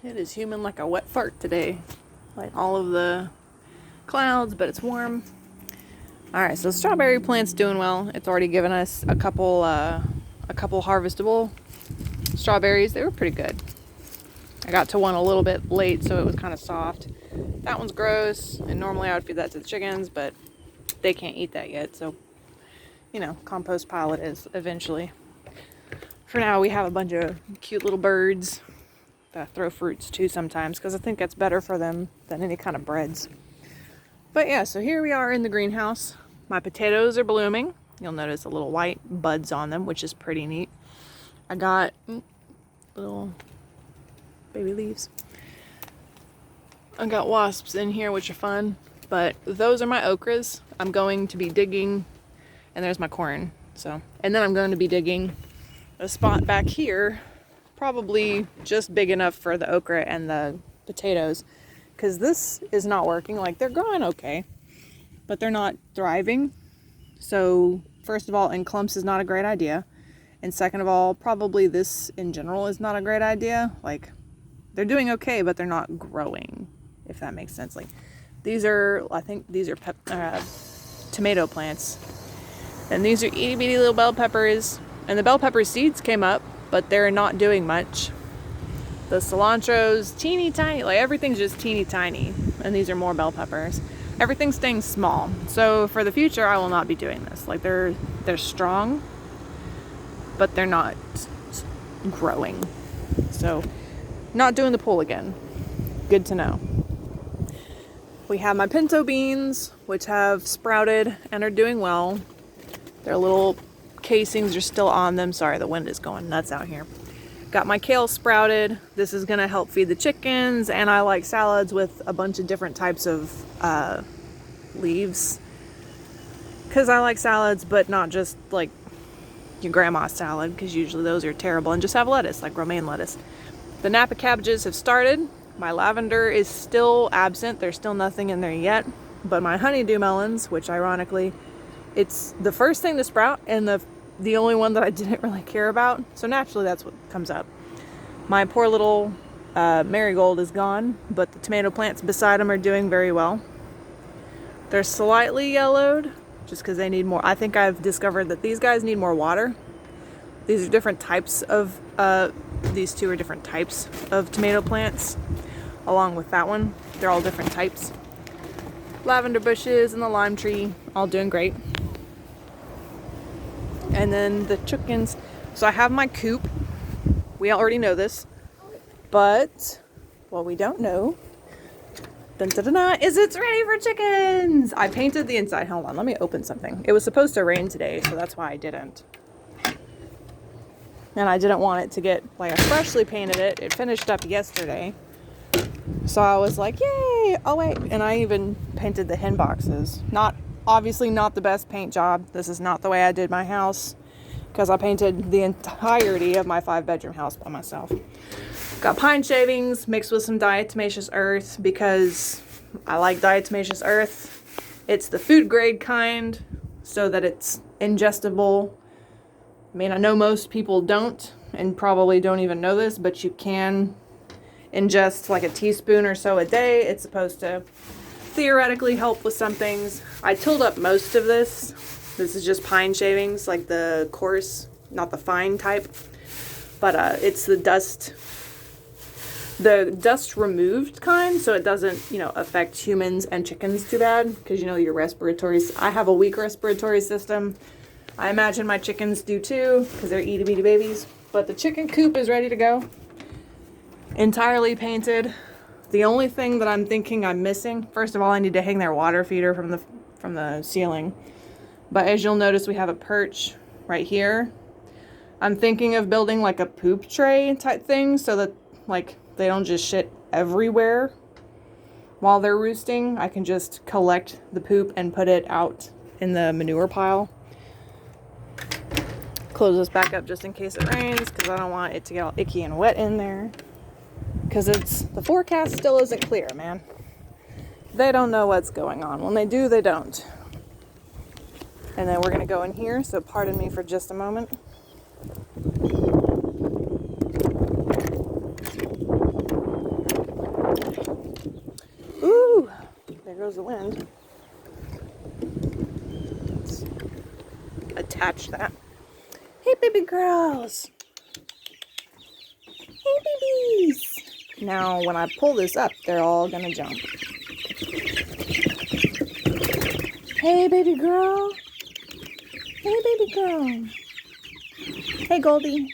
It is humid like a wet fart today. Like all of the clouds, but it's warm. Alright, so the strawberry plant's doing well. It's already given us a couple harvestable strawberries. They were pretty good. I got to one a little bit late, so it was kind of soft. That one's gross, and normally I would feed that to the chickens, but they can't eat that yet, so, you know, compost pile it is eventually. For now, we have a bunch of cute little birds that throw fruits too sometimes, because I think that's better for them than any kind of breads. But yeah, so here we are in the greenhouse. My potatoes are blooming. You'll notice a little white buds on them, which is pretty neat. I got little baby leaves. I got wasps in here, which are fun, but those are my okras. I'm going to be digging, and there's my corn. So, and then I'm going to be digging a spot back here, probably just big enough for the okra and the potatoes, because this is not working. Like, they're growing okay, but they're not thriving. So first of all, in clumps is not a great idea, and second of all, probably this in general is not a great idea. Like, they're doing okay, but they're not growing, if that makes sense. Like, these are, I think these are tomato plants, and these are itty bitty little bell peppers, and the bell pepper seeds came up, but they're not doing much. The cilantro's teeny tiny, like everything's just teeny tiny, and these are more bell peppers. Everything's staying small. So for the future, I will not be doing this. Like, they're strong, but they're not growing. So not doing the pool again. Good to know. We have my pinto beans, which have sprouted and are doing well. Their little casings are still on them. Sorry, the wind is going nuts out here. Got my kale sprouted. This is gonna help feed the chickens, and I like salads with a bunch of different types of leaves, because I like salads, but not just like your grandma's salad, because usually those are terrible, and just have lettuce, like romaine lettuce. The Napa cabbages have started. My lavender is still absent. There's still nothing in there yet, but my honeydew melons, which ironically, it's the first thing to sprout and the only one that I didn't really care about. So naturally that's what comes up. My poor little marigold is gone, but the tomato plants beside them are doing very well. They're slightly yellowed just because they need more. I think I've discovered that these guys need more water. These are different types of, these two are different types of tomato plants, along with that one. They're all different types. Lavender bushes and the lime tree, all doing great. And then the chickens. So I have my coop. We already know this. But what we don't know, is it's ready for chickens. I painted the inside. Hold on, let me open something. It was supposed to rain today, so that's why I didn't. And I didn't want it to get, like, I freshly painted it. It finished up yesterday. So I was like, yay! Oh wait, and I even painted the hen boxes. Obviously not the best paint job. This is not the way I did my house, because I painted the entirety of my 5-bedroom house by myself. Got pine shavings mixed with some diatomaceous earth, because I like diatomaceous earth. It's the food grade kind, so that it's ingestible. I mean, I know most people don't, and probably don't even know this, but you can ingest like a teaspoon or so a day. It's supposed to theoretically help with some things. I tilled up most of this. This is just pine shavings, like the coarse, not the fine type, but it's the dust removed kind, so it doesn't, affect humans and chickens too bad, because your respiratory, I have a weak respiratory system. I imagine my chickens do too, because they're itty bitty babies. But the chicken coop is ready to go. Entirely painted. The only thing that I'm thinking I'm missing, first of all, I need to hang their water feeder from the ceiling. But as you'll notice, we have a perch right here. I'm thinking of building like a poop tray type thing, so that like they don't just shit everywhere while they're roosting. I can just collect the poop and put it out in the manure pile. Close this back up just in case it rains, because I don't want it to get all icky and wet in there. Because the forecast still isn't clear, man. They don't know what's going on. When they do, they don't. And then we're going to go in here, so pardon me for just a moment. there goes the wind. Let's attach that. Hey, baby girls. Hey, babies. Now, when I pull this up, they're all gonna jump. Hey, baby girl. Hey, baby girl. Hey, Goldie.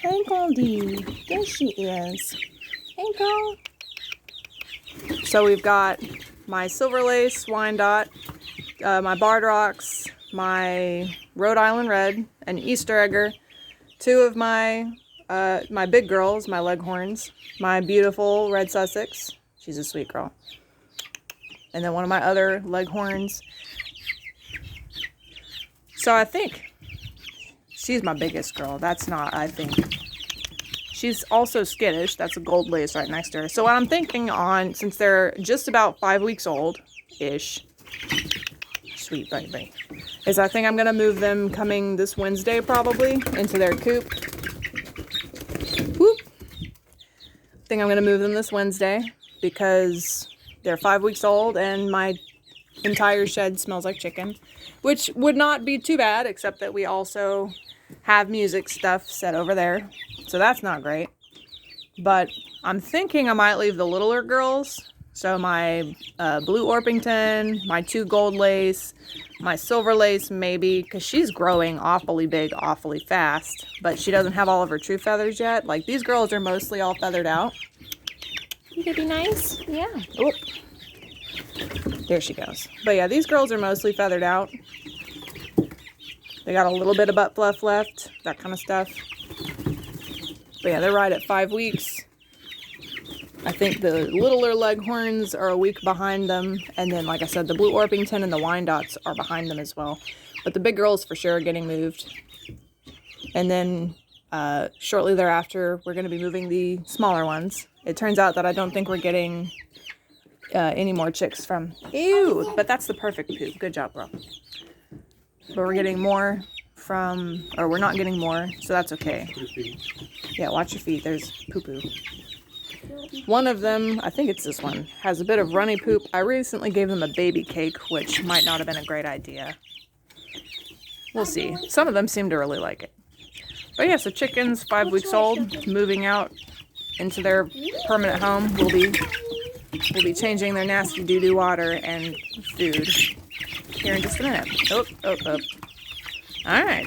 Hey, Goldie. There she is. Hey, girl. So we've got my silver lace Wyandotte, my barred rocks, my Rhode Island red, an Easter egger, two of my my big girls, my leghorns, my beautiful red Sussex. She's a sweet girl. And then one of my other leghorns. So I think she's my biggest girl. That's not, I think. She's also skittish. That's a gold lace right next to her. So what I'm thinking on, since they're just about 5 weeks old-ish, sweet baby, is I think I'm going to move them coming this Wednesday probably into their coop. Whoop. I think I'm going to move them this Wednesday because they're 5 weeks old and my entire shed smells like chicken, which would not be too bad, except that we also have music stuff set over there. So that's not great. But I'm thinking I might leave the littler girls. So my blue Orpington, my two gold lace, my silver lace maybe, because she's growing awfully big, awfully fast. But she doesn't have all of her true feathers yet. Like, these girls are mostly all feathered out. You gonna be nice? Yeah. Oh, there she goes. But yeah, these girls are mostly feathered out. They got a little bit of butt fluff left, that kind of stuff. But yeah, they're right at 5 weeks. I think the littler leghorns are a week behind them. And then, like I said, the blue Orpington and the Wyandottes are behind them as well. But the big girls for sure are getting moved. And then shortly thereafter, we're going to be moving the smaller ones. It turns out that I don't think we're getting any more chicks from... Ew! But that's the perfect poop. Good job, bro. But we're getting more from... Or we're not getting more, so that's okay. Yeah, watch your feet. There's poo-poo. One of them, I think it's this one, has a bit of runny poop. I recently gave them a baby cake, which might not have been a great idea. We'll see. Some of them seem to really like it. But yeah, so chickens, 5 weeks old, moving out into their permanent home. We'll be changing their nasty doo-doo water and food here in just a minute. Oh. All right.